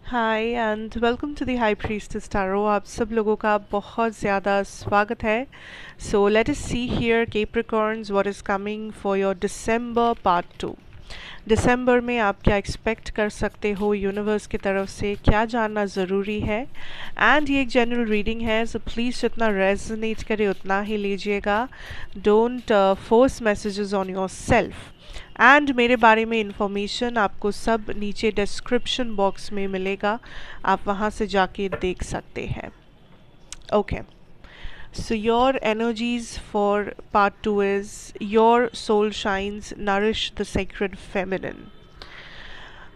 Hi and welcome to the high priestess tarot. आप सब लोगों का बहुत ज़्यादा स्वागत है। So let us see here Capricorns what is coming for your December part 2। दिसंबर में आप क्या एक्सपेक्ट कर सकते हो यूनिवर्स की तरफ से, क्या जानना ज़रूरी है। एंड ये एक जनरल रीडिंग है, सो प्लीज़ जितना रेजोनेट करे उतना ही लीजिएगा। Don't force messages on your self. And मेरे बारे में इंफॉर्मेशन आपको सब नीचे डिस्क्रिप्शन बॉक्स में मिलेगा, आप वहाँ से जाके देख सकते हैं। Okay, so your energies for part 2 is your soul shines nourish the sacred feminine.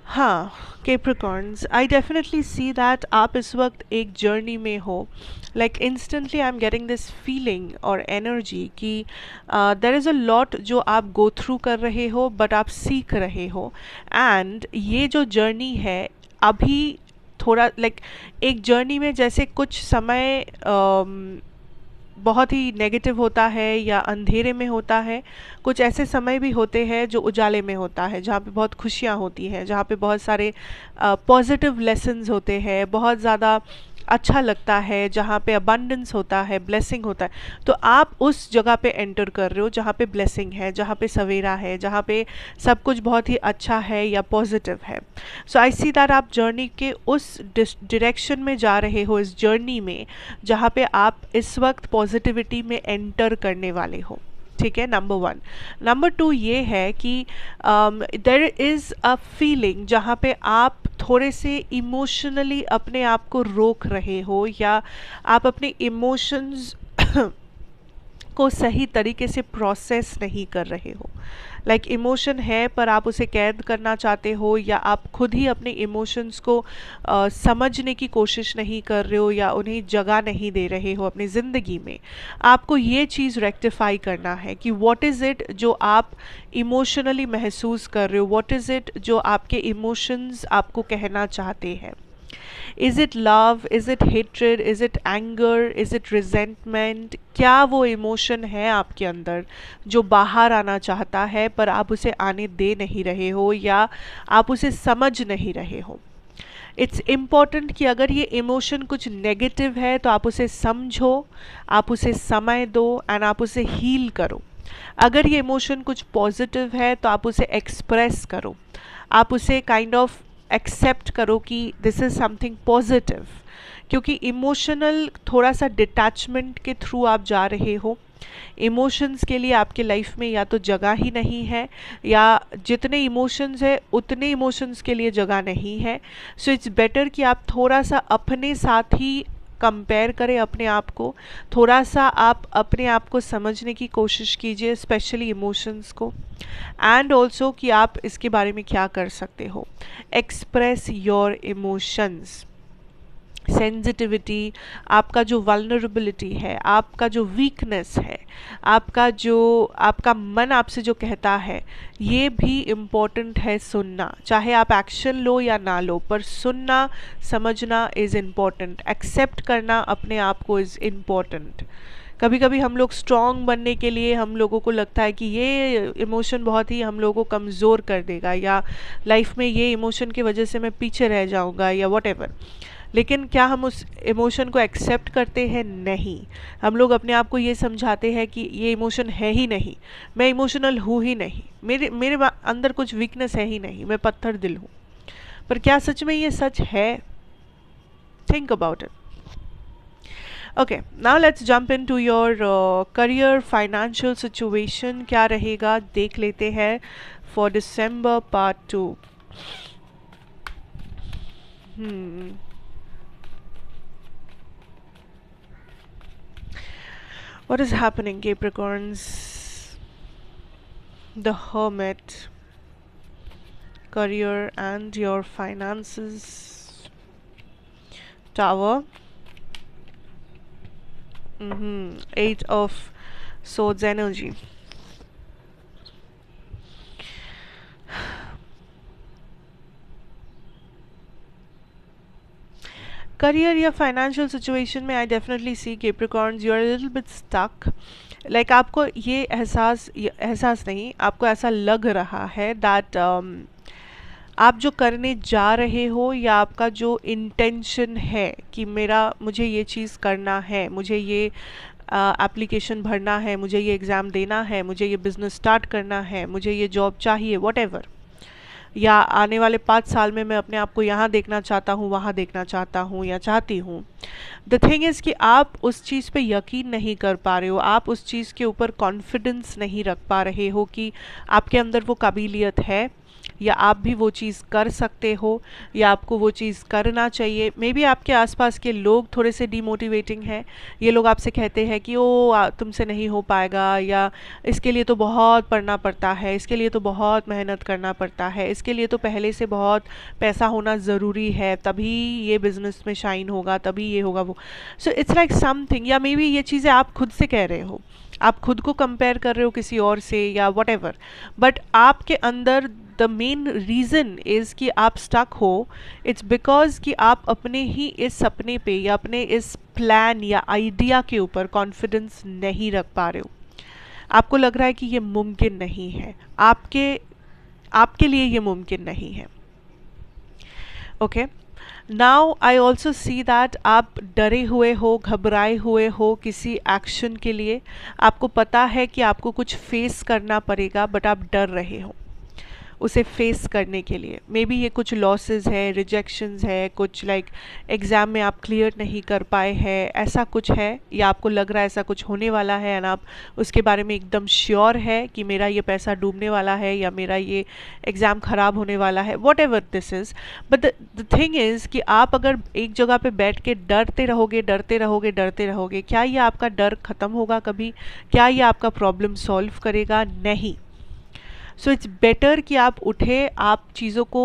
हाँ Capricorns, I definitely see that आप इस वक्त एक जर्नी में हो। Like instantly I am getting this feeling और एनर्जी कि देर इज़ अ लॉट जो आप गो थ्रू कर रहे हो, बट आप सीख रहे हो। एंड ये जो जर्नी है अभी थोड़ा एक जर्नी में जैसे कुछ समय बहुत ही नेगेटिव होता है या अंधेरे में होता है, कुछ ऐसे समय भी होते हैं जो उजाले में होता है, जहाँ पे बहुत खुशियाँ होती हैं, जहाँ पे बहुत सारे पॉजिटिव लेसन्स होते हैं, बहुत ज़्यादा अच्छा लगता है, जहाँ पे अबंडेंस होता है, ब्लेसिंग होता है। तो आप उस जगह पे एंटर कर रहे हो जहाँ पे ब्लेसिंग है, जहाँ पे सवेरा है, जहाँ पे सब कुछ बहुत ही अच्छा है या पॉजिटिव है। सो आई सी दैट आप जर्नी के उस डायरेक्शन में जा रहे हो, इस जर्नी में जहाँ पे आप इस वक्त पॉजिटिविटी में एंटर करने वाले हो। ठीक है, नंबर 1। नंबर 2 ये है कि देयर इज़ अ फीलिंग जहाँ पे आप थोड़े से इमोशनली अपने आप को रोक रहे हो, या आप अपने इमोशंस को सही तरीके से प्रोसेस नहीं कर रहे हो। लाइक इमोशन है पर आप उसे कैद करना चाहते हो, या आप खुद ही अपने इमोशंस को समझने की कोशिश नहीं कर रहे हो, या उन्हें जगह नहीं दे रहे हो अपनी ज़िंदगी में। आपको ये चीज़ रेक्टिफाई करना है कि व्हाट इज़ इट जो आप इमोशनली महसूस कर रहे हो, व्हाट इज़ इट जो आपके इमोशंस आपको कहना चाहते हैं। Is it love, is it hatred, is it anger, is it resentment? क्या वो इमोशन है आपके अंदर जो बाहर आना चाहता है पर आप उसे आने दे नहीं रहे हो, या आप उसे समझ नहीं रहे हो। इट्स इम्पॉर्टेंट कि अगर ये इमोशन कुछ नेगेटिव है तो आप उसे समझो, आप उसे समय दो एंड आप उसे हील करो। अगर ये इमोशन कुछ पॉजिटिव है तो आप उसे एक्सप्रेस करो, आप उसे काइंड ऑफ एक्सेप्ट करो कि दिस इज़ समथिंग पॉजिटिव। क्योंकि इमोशनल थोड़ा सा डिटैचमेंट के थ्रू आप जा रहे हो। इमोशंस के लिए आपके लाइफ में या तो जगह ही नहीं है, या जितने इमोशंस है उतने इमोशंस के लिए जगह नहीं है। सो इट्स बेटर कि आप थोड़ा सा अपने साथ ही कंपेयर करें अपने आप को, थोड़ा सा आप अपने आप को समझने की कोशिश कीजिए, स्पेशली इमोशंस को। एंड ऑल्सो कि आप इसके बारे में क्या कर सकते हो। Express your emotions. सेंसिटिविटी, आपका जो वल्नरेबिलिटी है, आपका जो वीकनेस है, आपका मन आपसे जो कहता है, ये भी इम्पॉर्टेंट है सुनना। चाहे आप एक्शन लो या ना लो, पर सुनना समझना इज़ इम्पॉर्टेंट। एक्सेप्ट करना अपने आप को इज़ इम्पॉर्टेंट। कभी कभी हम लोग स्ट्रॉन्ग बनने के लिए हम लोगों को लगता है कि ये इमोशन बहुत ही हम लोगों को कमज़ोर कर देगा, या लाइफ में ये इमोशन की वजह से मैं पीछे रह जाऊंगा, या वॉटेवर। लेकिन क्या हम उस इमोशन को एक्सेप्ट करते हैं? नहीं। हम लोग अपने आप को ये समझाते हैं कि ये इमोशन है ही नहीं, मैं इमोशनल हूँ ही नहीं, मेरे मेरे अंदर कुछ वीकनेस है ही नहीं, मैं पत्थर दिल हूँ। पर क्या सच में ये सच है? Think about it. Okay, now let's jump in to your career, financial situation क्या रहेगा देख लेते हैं for December part 2। What is happening, Capricorns? The Hermit, career and your finances. Tower. Eight of Swords energy. Career या financial situation में I definitely see Capricorns you are little bit stuck. Like आपको ये एहसास नहीं, आपको ऐसा लग रहा है दैट आप जो करने जा रहे हो या आपका जो इंटेंशन है कि मुझे ये चीज़ करना है, मुझे ये एप्लीकेशन भरना है, मुझे ये एग्ज़ाम देना है, मुझे ये बिज़नेस स्टार्ट करना है, मुझे ये जॉब चाहिए, व्हाटएवर, या आने वाले 5 साल में मैं अपने आप को यहाँ देखना चाहता हूँ, वहाँ देखना चाहता हूँ या चाहती हूँ। द थिंग इज़ कि आप उस चीज़ पे यकीन नहीं कर पा रहे हो, आप उस चीज़ के ऊपर कॉन्फिडेंस नहीं रख पा रहे हो कि आपके अंदर वो काबिलियत है या आप भी वो चीज़ कर सकते हो या आपको वो चीज़ करना चाहिए। मे बी आपके आसपास के लोग थोड़े से डिमोटिवेटिंग हैं, ये लोग आपसे कहते हैं कि तुमसे नहीं हो पाएगा, या इसके लिए तो बहुत पढ़ना पड़ता है, इसके लिए तो बहुत मेहनत करना पड़ता है, इसके लिए तो पहले से बहुत पैसा होना ज़रूरी है, तभी ये बिज़नेस में शाइन होगा, तभी ये होगा वो। सो इट्स लाइक समथिंग, या मे बी ये चीज़ें आप खुद से कह रहे हो, आप खुद को कंपेयर कर रहे हो किसी और से या व्हाटएवर, बट आपके अंदर द मेन रीज़न इज़ कि आप स्टक हो। इट्स बिकॉज कि आप अपने ही इस सपने पे या अपने इस प्लान या आइडिया के ऊपर कॉन्फिडेंस नहीं रख पा रहे हो। आपको लग रहा है कि ये मुमकिन नहीं है, आपके लिए ये मुमकिन नहीं है। Okay, now I also see that आप डरे हुए हो, घबराए हुए हो किसी एक्शन के लिए। आपको पता है कि आपको कुछ फेस करना पड़ेगा, बट आप डर रहे हो उसे फेस करने के लिए। मे बी ये कुछ लॉसेस है, रिजेक्शंस है, कुछ लाइक एग्ज़ाम में आप क्लियर नहीं कर पाए हैं, ऐसा कुछ है, या आपको लग रहा है ऐसा कुछ होने वाला है एंड आप उसके बारे में एकदम श्योर है कि मेरा ये पैसा डूबने वाला है या मेरा ये एग्ज़ाम ख़राब होने वाला है, what ever this is. But the thing is कि आप अगर एक जगह पे बैठ के डरते रहोगे, डरते रहोगे, डरते रहोगे, क्या ये आपका डर ख़त्म होगा कभी? क्या ये आपका प्रॉब्लम सॉल्व करेगा? नहीं। सो इट्स बेटर कि आप उठे, आप चीज़ों को,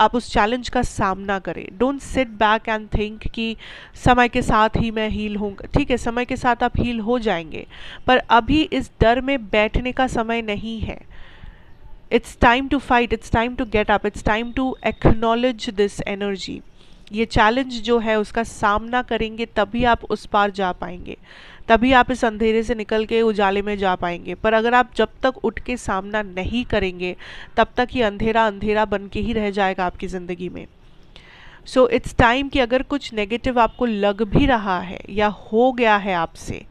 आप उस चैलेंज का सामना करें। Don't sit back and think कि समय के साथ ही मैं हील होऊंगा। ठीक है, समय के साथ आप हील हो जाएंगे, पर अभी इस डर में बैठने का समय नहीं है। It's time to fight, it's time to get up, it's time to acknowledge this energy. ये चैलेंज जो है उसका सामना करेंगे तभी आप उस पार जा पाएंगे, तभी आप इस अंधेरे से निकल के उजाले में जा पाएंगे। पर अगर आप जब तक उठ के सामना नहीं करेंगे तब तक ये अंधेरा अंधेरा बन के ही रह जाएगा आपकी ज़िंदगी में। सो इट्स टाइम कि अगर कुछ नेगेटिव आपको लग भी रहा है या हो गया है आपसे,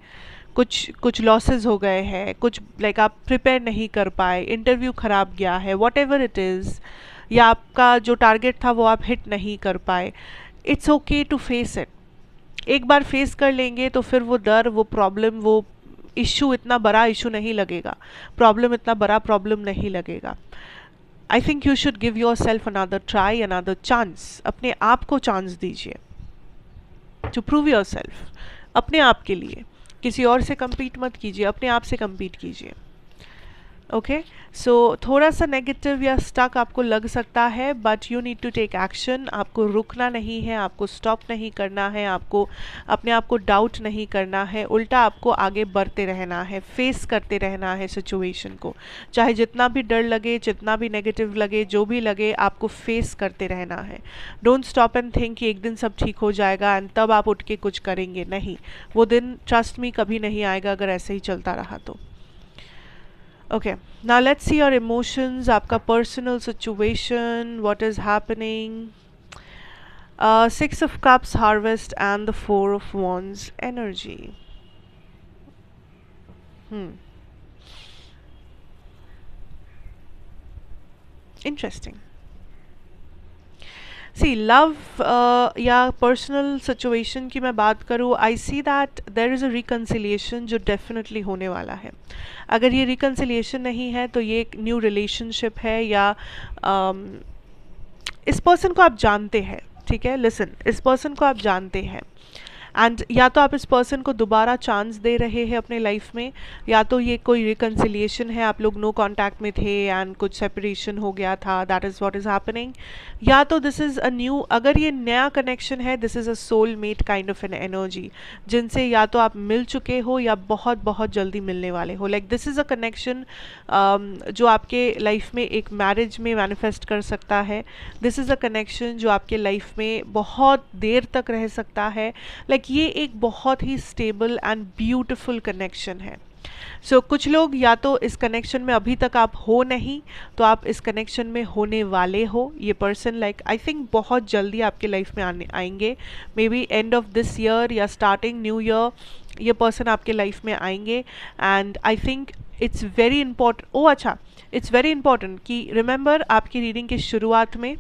कुछ लॉसेस हो गए हैं, कुछ लाइक आप प्रिपेयर नहीं कर पाए, इंटरव्यू ख़राब गया है, वॉट एवर इट इज़, या आपका जो टारगेट था वो आप हिट नहीं कर पाए, it's okay to face it. एक बार फेस कर लेंगे तो फिर वो डर, वो प्रॉब्लम, वो इशू इतना बड़ा इशू नहीं लगेगा, प्रॉब्लम इतना बड़ा प्रॉब्लम नहीं लगेगा। I think you should give your self another try, another chance. अपने आप को चांस दीजिए टू प्रूव योर सेल्फ, अपने आप के लिए। किसी और से compete मत कीजिए, अपने आप से compete कीजिए। ओके, सो थोड़ा सा नेगेटिव या स्टक आपको लग सकता है, but you need to take action. आपको रुकना नहीं है, आपको स्टॉप नहीं करना है, आपको अपने आप को डाउट नहीं करना है, उल्टा आपको आगे बढ़ते रहना है, फेस करते रहना है सिचुएशन को। चाहे जितना भी डर लगे, जितना भी नेगेटिव लगे, जो भी लगे, आपको फेस करते रहना है। डोंट स्टॉप एंड थिंक कि एक दिन सब ठीक हो जाएगा एंड तब आप उठ के कुछ करेंगे। नहीं, वो दिन ट्रस्ट मी कभी नहीं आएगा अगर ऐसे ही चलता रहा तो। Okay, now let's see your emotions, आपका personal situation, what is happening. 6 of Cups, Harvest and the 4 of Wands energy. Interesting. See love या पर्सनल सिचुएशन की मैं बात करूँ, I see that there is a reconciliation जो definitely होने वाला है। अगर ये रिकन्सिलिएशन नहीं है तो ये एक न्यू रिलेशनशिप है, या इस पर्सन को आप जानते हैं। ठीक है, लिसन, इस पर्सन को आप जानते हैं एंड या तो आप इस पर्सन को दोबारा चांस दे रहे हैं अपने लाइफ में, या तो ये कोई रिकन्सिलिएशन है, आप लोग नो कांटेक्ट में थे एंड कुछ सेपरेशन हो गया था, that is what is happening. या तो दिस इज़ अ न्यू, अगर ये नया कनेक्शन है, this is a soul mate kind of an energy, जिनसे या तो आप मिल चुके हो या बहुत बहुत जल्दी मिलने वाले हो। Like this is a connection जो आपके लाइफ में एक मैरिज में मैनिफेस्ट कर सकता है। दिस इज़ अ कनेक्शन जो आपके लाइफ में बहुत देर तक रह सकता है। लाइक ये एक बहुत ही स्टेबल एंड ब्यूटिफुल कनेक्शन है। कुछ लोग या तो इस कनेक्शन में अभी तक आप हो नहीं, तो आप इस कनेक्शन में होने वाले हो। ये पर्सन लाइक आई थिंक बहुत जल्दी आपके लाइफ में आएंगे, may be end of this year या स्टार्टिंग न्यू ईयर ये पर्सन आपके लाइफ में आएंगे। And I think it's very important, ओ अच्छा, इट्स वेरी इंपॉर्टेंट कि रिमेंबर आपकी रीडिंग की शुरुआत में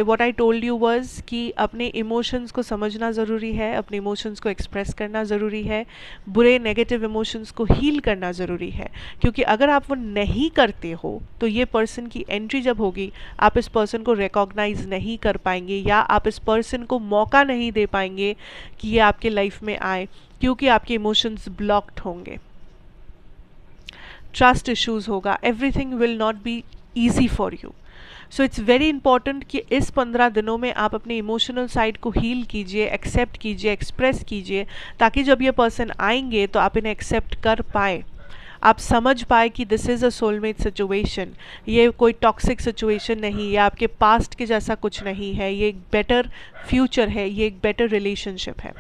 what I told you was कि अपने इमोशंस को समझना ज़रूरी है, अपने इमोशंस को एक्सप्रेस करना ज़रूरी है, बुरे नेगेटिव इमोशंस को हील करना ज़रूरी है। क्योंकि अगर आप वो नहीं करते हो तो ये पर्सन की एंट्री जब होगी आप इस पर्सन को रिकॉग्नाइज नहीं कर पाएंगे, या आप इस पर्सन को मौका नहीं दे पाएंगे कि ये आपके लाइफ में आए, क्योंकि आपके इमोशंस ब्लॉक्ड होंगे, ट्रस्ट इश्यूज होगा, everything will not be easy for you. So it's very important कि इस 15 दिनों में आप अपने इमोशनल साइड को हील कीजिए, एक्सेप्ट कीजिए, एक्सप्रेस कीजिए, ताकि जब ये पर्सन आएंगे तो आप इन्हें एक्सेप्ट कर पाए, आप समझ पाए कि this is a soulmate situation, ये कोई टॉक्सिक सिचुएशन नहीं, ये आपके पास्ट के जैसा कुछ नहीं है, ये एक बेटर फ्यूचर है, ये एक बेटर रिलेशनशिप है।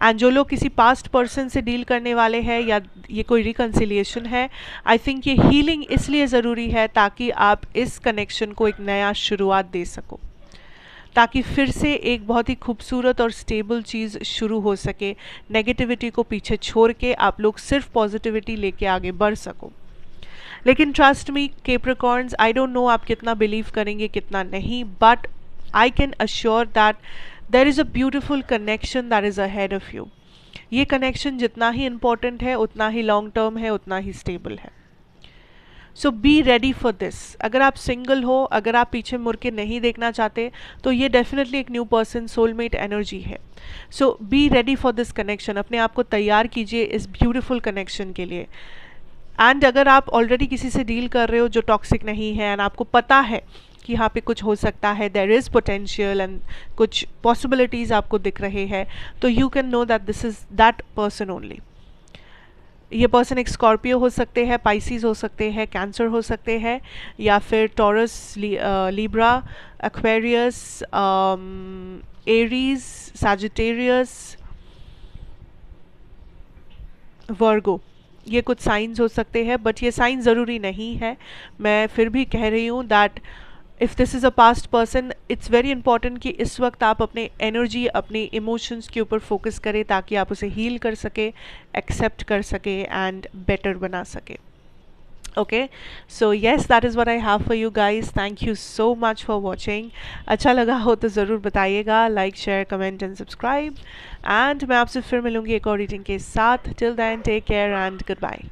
एंड जो लोग किसी पास्ट पर्सन से डील करने वाले हैं या ये कोई रिकन्सिलिएशन है, आई थिंक ये हीलिंग इसलिए ज़रूरी है ताकि आप इस कनेक्शन को एक नया शुरुआत दे सको, ताकि फिर से एक बहुत ही खूबसूरत और स्टेबल चीज़ शुरू हो सके, नेगेटिविटी को पीछे छोड़ के आप लोग सिर्फ पॉजिटिविटी लेके आगे बढ़ सको। लेकिन trust me Capricorns, I don't know आप कितना बिलीव करेंगे कितना नहीं, but I can assure that there is a beautiful connection that is ahead of you. ये कनेक्शन जितना ही इम्पॉर्टेंट है उतना ही लॉन्ग टर्म है, उतना ही स्टेबल है। So be ready for this. अगर आप सिंगल हो, अगर आप पीछे मुड़ के नहीं देखना चाहते, तो ये डेफिनेटली एक न्यू पर्सन सोलमेट एनर्जी है। So be ready for this connection, अपने आप को तैयार कीजिए इस ब्यूटिफुल कनेक्शन के लिए। एंड अगर आप ऑलरेडी किसी से डील कर रहे हो जो टॉक्सिक नहीं है एंड आपको पता है कि यहाँ पे कुछ हो सकता है, देयर इज़ पोटेंशियल एंड कुछ पॉसिबिलिटीज़ आपको दिख रहे हैं, तो you can know that this is that person only. ये पर्सन एक स्कॉर्पियो हो सकते हैं, पाइसिस हो सकते हैं, कैंसर हो सकते हैं, या फिर Taurus, Libra, Aquarius, Aries, Sagittarius, Virgo, ये कुछ साइंस हो सकते हैं। बट ये साइन ज़रूरी नहीं है। मैं फिर भी कह रही हूँ that if this is a past person, it's very important कि इस वक्त आप अपने एनर्जी, अपने इमोशंस के ऊपर फोकस करें ताकि आप उसे हील कर सके, एक्सेप्ट कर सके एंड बेटर बना सके। Okay, so yes, that is what I have for you guys. Thank you so much for watching. अच्छा लगा हो तो ज़रूर बताइएगा, like, share, comment and subscribe. And मैं आपसे फिर मिलूँगी एक और रीडिंग के साथ। Till then take care and good bye.